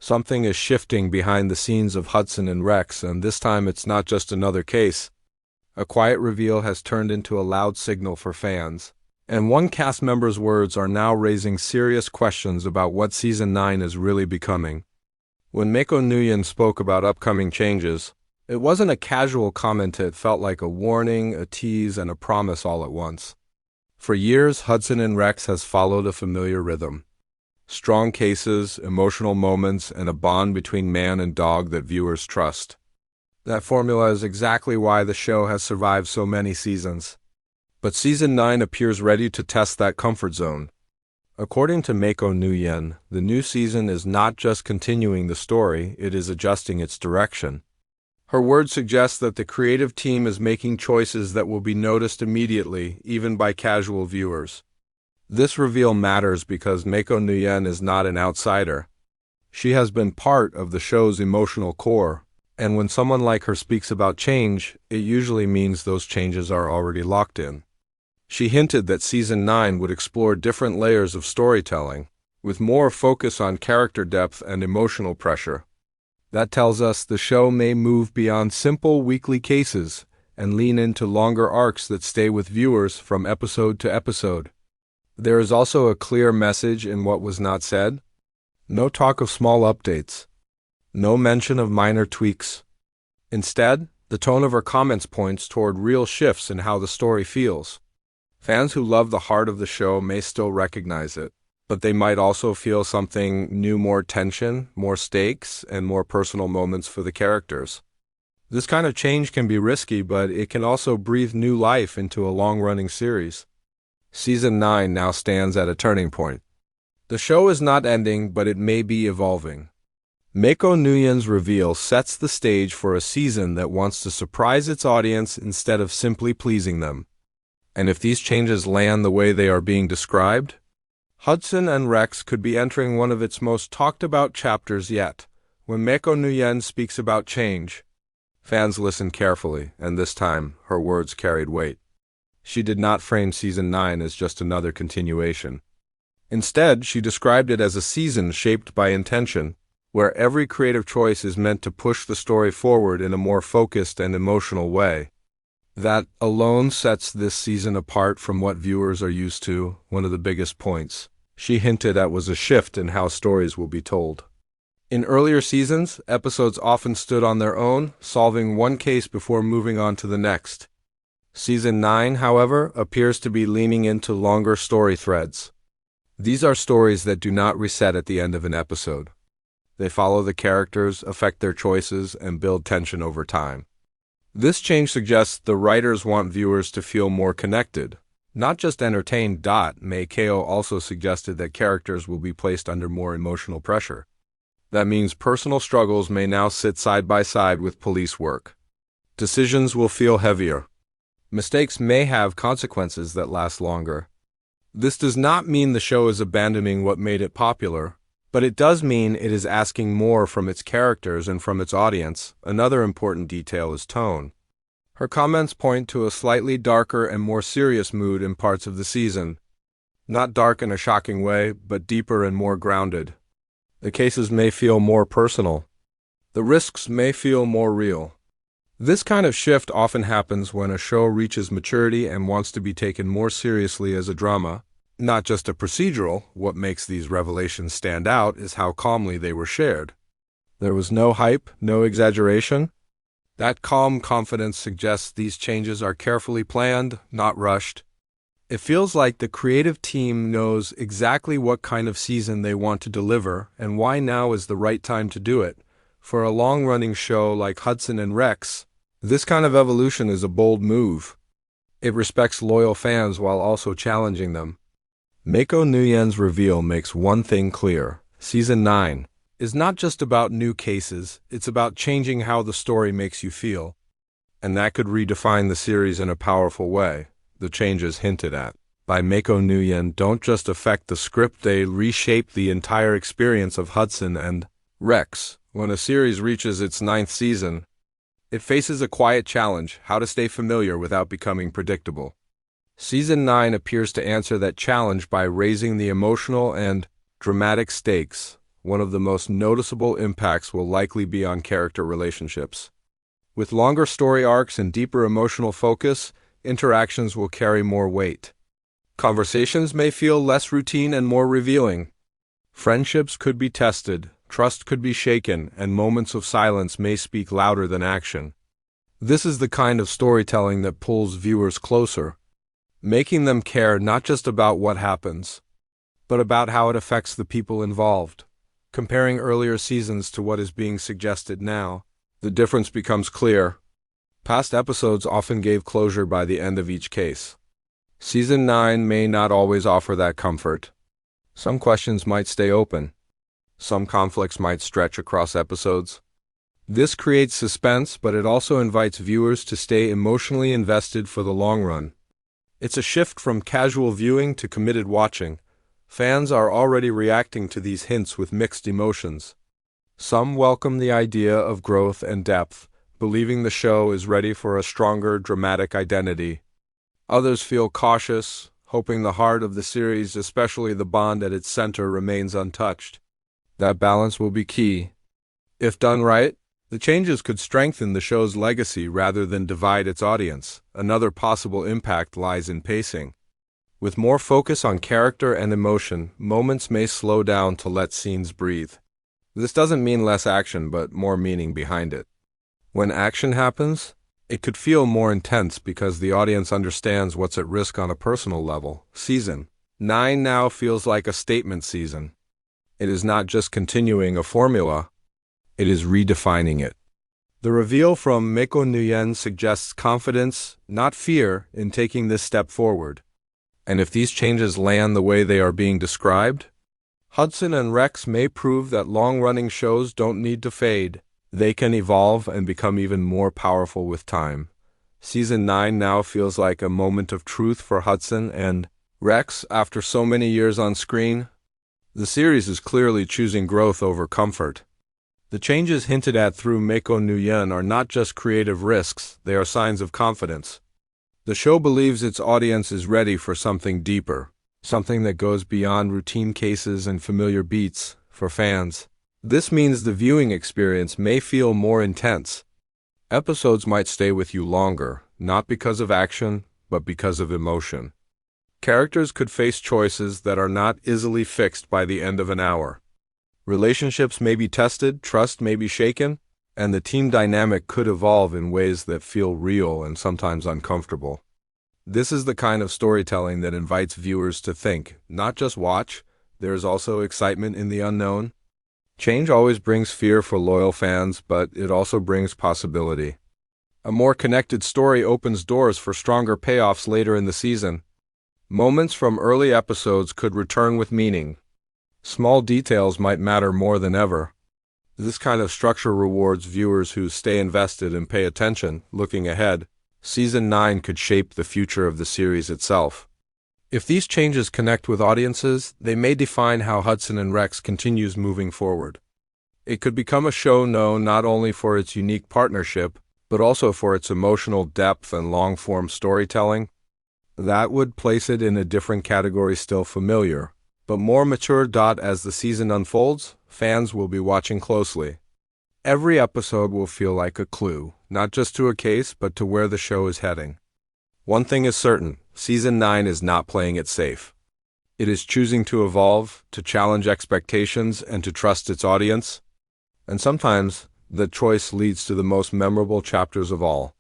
Something is shifting behind the scenes of Hudson and Rex, and this time it's not just another case. A quiet reveal has turned into a loud signal for fans, and one cast member's words are now raising serious questions about what Season 9 is really becoming. When Mayko Nguyen spoke about upcoming changes, it wasn't a casual comment. It felt like a warning, a tease, and a promise all at once. For years, Hudson and Rex has followed a familiar rhythm. Strong cases, emotional moments, and a bond between man and dog that viewers trust. That formula is exactly why the show has survived so many seasons. But Season 9 appears ready to test that comfort zone. According to Mayko Nguyen, the new season is not just continuing the story, it is adjusting its direction. Her words suggest that the creative team is making choices that will be noticed immediately, even by casual viewers. This reveal matters because Mayko Nguyen is not an outsider. She has been part of the show's emotional core, and when someone like her speaks about change, it usually means those changes are already locked in. She hinted that Season 9 would explore different layers of storytelling, with more focus on character depth and emotional pressure. That tells us the show may move beyond simple weekly cases and lean into longer arcs that stay with viewers from episode to episode. There is also a clear message in what was not said. No talk of small updates. No mention of minor tweaks. Instead, the tone of her comments points toward real shifts in how the story feels. Fans who love the heart of the show may still recognize it, but they might also feel something new, more tension, more stakes, and more personal moments for the characters. This kind of change can be risky, but it can also breathe new life into a long-running series. Season 9 now stands at a turning point. The show is not ending, but it may be evolving. Mayko Nguyen's reveal sets the stage for a season that wants to surprise its audience instead of simply pleasing them. And if these changes land the way they are being described, Hudson and Rex could be entering one of its most talked-about chapters yet. When Mayko Nguyen speaks about change, fans listen carefully, and this time, her words carried weight. She did not frame Season 9 as just another continuation. Instead, she described it as a season shaped by intention, where every creative choice is meant to push the story forward in a more focused and emotional way. That alone sets this season apart from what viewers are used to. One of the biggest points she hinted at was a shift in how stories will be told. In earlier seasons, episodes often stood on their own, solving one case before moving on to the next. Season 9, however, appears to be leaning into longer story threads. These are stories that do not reset at the end of an episode. They follow the characters, affect their choices, and build tension over time. This change suggests the writers want viewers to feel more connected, not just entertained. Mayko also suggested that characters will be placed under more emotional pressure. That means personal struggles may now sit side by side with police work. Decisions will feel heavier. Mistakes may have consequences that last longer. This does not mean the show is abandoning what made it popular, but it does mean it is asking more from its characters and from its audience. Another important detail is tone. Her comments point to a slightly darker and more serious mood in parts of the season. Not dark in a shocking way, but deeper and more grounded. The cases may feel more personal. The risks may feel more real. This kind of shift often happens when a show reaches maturity and wants to be taken more seriously as a drama, not just a procedural. What makes these revelations stand out is how calmly they were shared. There was no hype, no exaggeration. That calm confidence suggests these changes are carefully planned, not rushed. It feels like the creative team knows exactly what kind of season they want to deliver and why now is the right time to do it. For a long-running show like Hudson and Rex, this kind of evolution is a bold move. It respects loyal fans while also challenging them. Mayko Nguyen's reveal makes one thing clear. Season 9 is not just about new cases, it's about changing how the story makes you feel. And that could redefine the series in a powerful way. The changes hinted at by Mayko Nguyen don't just affect the script, they reshape the entire experience of Hudson and Rex. When a series reaches its 9th season, it faces a quiet challenge: how to stay familiar without becoming predictable. Season 9 appears to answer that challenge by raising the emotional and dramatic stakes, one of the most noticeable impacts will likely be on character relationships. With longer story arcs and deeper emotional focus, interactions will carry more weight. Conversations may feel less routine and more revealing. Friendships could be tested, trust could be shaken, and moments of silence may speak louder than action. This is the kind of storytelling that pulls viewers closer, making them care not just about what happens, but about how it affects the people involved. Comparing earlier seasons to what is being suggested now, the difference becomes clear. Past episodes often gave closure by the end of each case. Season 9 may not always offer that comfort. Some questions might stay open. Some conflicts might stretch across episodes. This creates suspense, but it also invites viewers to stay emotionally invested for the long run. It's a shift from casual viewing to committed watching. Fans are already reacting to these hints with mixed emotions. Some welcome the idea of growth and depth, believing the show is ready for a stronger, dramatic identity. Others feel cautious, hoping the heart of the series, especially the bond at its center, remains untouched. That balance will be key. If done right, the changes could strengthen the show's legacy rather than divide its audience. Another possible impact lies in pacing. With more focus on character and emotion, moments may slow down to let scenes breathe. This doesn't mean less action, but more meaning behind it. When action happens, it could feel more intense because the audience understands what's at risk on a personal level. Season 9 now feels like a statement season. It is not just continuing a formula, it is redefining it. The reveal from Mayko Nguyen suggests confidence, not fear, in taking this step forward. And if these changes land the way they are being described, Hudson and Rex may prove that long-running shows don't need to fade. They can evolve and become even more powerful with time. Season 9 now feels like a moment of truth for Hudson and Rex after so many years on screen. The series is clearly choosing growth over comfort. The changes hinted at through Mayko Nguyen are not just creative risks, they are signs of confidence. The show believes its audience is ready for something deeper, something that goes beyond routine cases and familiar beats. For fans, this means the viewing experience may feel more intense. Episodes might stay with you longer, not because of action, but because of emotion. Characters could face choices that are not easily fixed by the end of an hour. Relationships may be tested, trust may be shaken, and the team dynamic could evolve in ways that feel real and sometimes uncomfortable. This is the kind of storytelling that invites viewers to think, not just watch. There is also excitement in the unknown. Change always brings fear for loyal fans, but it also brings possibility. A more connected story opens doors for stronger payoffs later in the season. Moments from early episodes could return with meaning. Small details might matter more than ever. This kind of structure rewards viewers who stay invested and pay attention. Looking ahead, Season 9 could shape the future of the series itself. If these changes connect with audiences, they may define how Hudson and Rex continues moving forward. It could become a show known not only for its unique partnership, but also for its emotional depth and long-form storytelling. That would place it in a different category, still familiar, but more mature. As the season unfolds, fans will be watching closely. Every episode will feel like a clue, not just to a case, but to where the show is heading. One thing is certain, Season 9 is not playing it safe. It is choosing to evolve, to challenge expectations, and to trust its audience. And sometimes, the choice leads to the most memorable chapters of all.